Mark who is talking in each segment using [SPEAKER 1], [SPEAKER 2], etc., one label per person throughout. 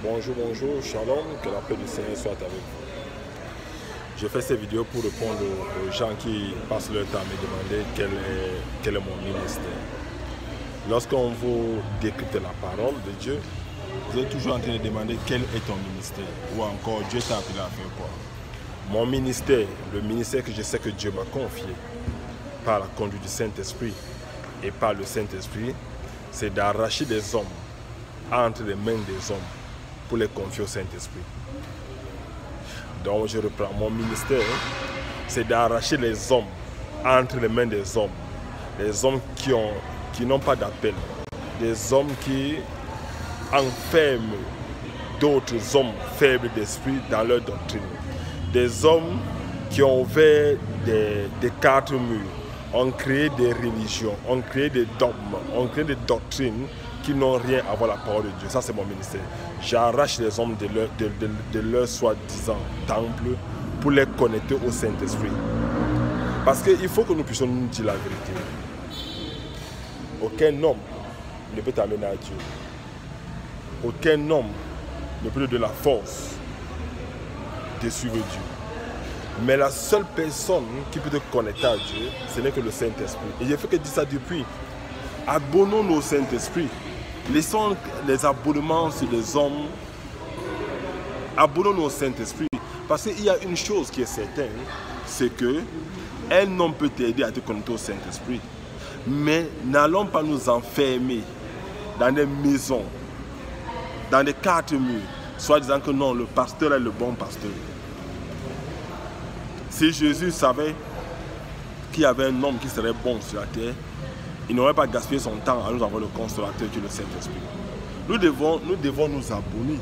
[SPEAKER 1] Bonjour, bonjour, shalom, que la paix du Seigneur soit avec vous. Je fais ces vidéos pour répondre aux gens qui passent leur temps à me demander quel est mon ministère. Lorsqu'on vous décrypte la parole de Dieu, vous êtes toujours en train de demander quel est ton ministère, ou encore Dieu t'a appelé à faire quoi. Mon ministère, le ministère que je sais que Dieu m'a confié par la conduite du Saint-Esprit et par le Saint-Esprit, c'est d'arracher des hommes entre les mains des hommes pour les confier au Saint-Esprit. Donc je reprends mon ministère, c'est d'arracher les hommes entre les mains des hommes, les hommes qui n'ont pas d'appel, des hommes qui enferment d'autres hommes faibles d'esprit dans leur doctrine, des hommes qui ont ouvert des quatre murs, ont créé des religions, ont créé des dogmes, ont créé des doctrines qui n'ont rien à voir avec la parole de Dieu. Ça, c'est mon ministère. J'arrache les hommes de leur soi-disant temple pour les connecter au Saint-Esprit. Parce qu'il faut que nous puissions nous dire la vérité. Aucun homme ne peut t'amener à Dieu. Aucun homme ne peut te donner la force de suivre Dieu. Mais la seule personne qui peut te connecter à Dieu, ce n'est que le Saint-Esprit. Et je fais que dire ça depuis. Abonnons-nous au Saint-Esprit. Laissons les abonnements sur les hommes. Abonnons-nous au Saint-Esprit. Parce qu'il y a une chose qui est certaine, c'est que un homme peut t'aider à te connecter au Saint-Esprit. Mais n'allons pas nous enfermer dans des maisons, dans des quatre murs, soit disant que non, le pasteur est le bon pasteur. Si Jésus savait qu'il y avait un homme qui serait bon sur la terre, il n'aurait pas gaspillé son temps à nous avoir le consolateur qui est le Saint-Esprit. Nous devons nous abonner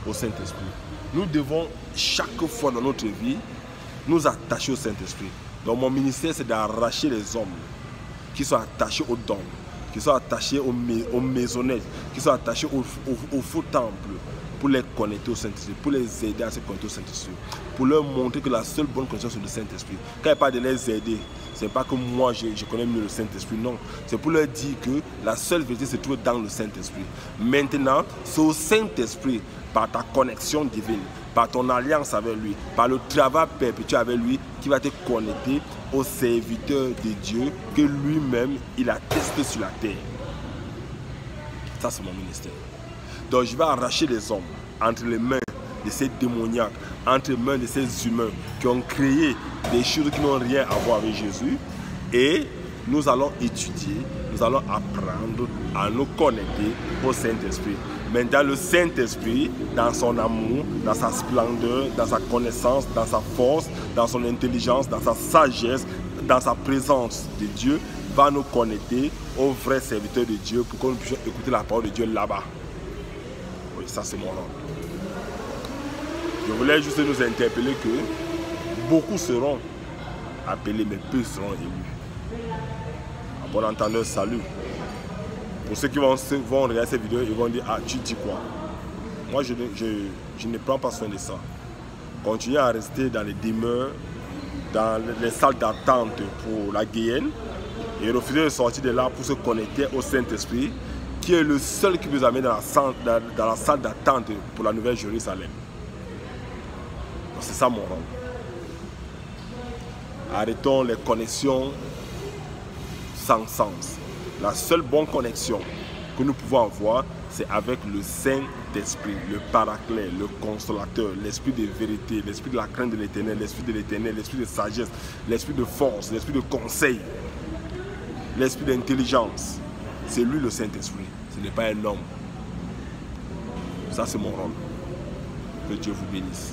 [SPEAKER 1] au Saint-Esprit. Nous devons chaque fois dans notre vie nous attacher au Saint-Esprit. Donc mon ministère, c'est d'arracher les hommes qui sont attachés aux dogmes, qui sont attachés aux maisonnettes, qui sont attachés aux faux temples, pour les connecter au Saint-Esprit, pour les aider à se connecter au Saint-Esprit, pour leur montrer que la seule bonne connexion c'est le Saint-Esprit. Quand il parle de les aider, ce n'est pas que moi je connais mieux le Saint-Esprit, non. C'est pour leur dire que la seule vérité se trouve dans le Saint-Esprit. Maintenant, c'est au Saint-Esprit, par ta connexion divine, par ton alliance avec lui, par le travail perpétuel avec lui, qui va te connecter au serviteur de Dieu que lui-même il a testé sur la terre. Ça, c'est mon ministère. Donc je vais arracher les hommes entre les mains de ces démoniaques, entre les mains de ces humains qui ont créé des choses qui n'ont rien à voir avec Jésus. Et nous allons étudier, nous allons apprendre à nous connecter au Saint-Esprit. Maintenant, le Saint-Esprit, dans son amour, dans sa splendeur, dans sa connaissance, dans sa force, dans son intelligence, dans sa sagesse, dans sa présence de Dieu, va nous connecter au vrai serviteur de Dieu pour que nous puissions écouter la parole de Dieu là-bas. Oui, ça c'est mon rôle. Je voulais juste nous interpeller que beaucoup seront appelés, mais peu seront élus. À bon entendeur, salut. Pour ceux qui vont regarder cette vidéo, ils vont dire, ah, tu dis quoi? Moi, je ne prends pas soin de ça. Continuez à rester dans les demeures, dans les salles d'attente pour la Guyenne, et refuser de sortir de là pour se connecter au Saint-Esprit, qui est le seul qui nous amène dans la salle d'attente pour la Nouvelle Jérusalem. C'est ça mon rôle. Arrêtons les connexions sans sens. La seule bonne connexion que nous pouvons avoir, c'est avec le Saint-Esprit, le Paraclet, le Consolateur, l'Esprit de vérité, l'Esprit de la crainte de l'Éternel, l'Esprit de sagesse, l'Esprit de force, l'Esprit de conseil, l'Esprit d'intelligence. C'est lui le Saint-Esprit, ce n'est pas un homme. Ça c'est mon rôle. Que Dieu vous bénisse.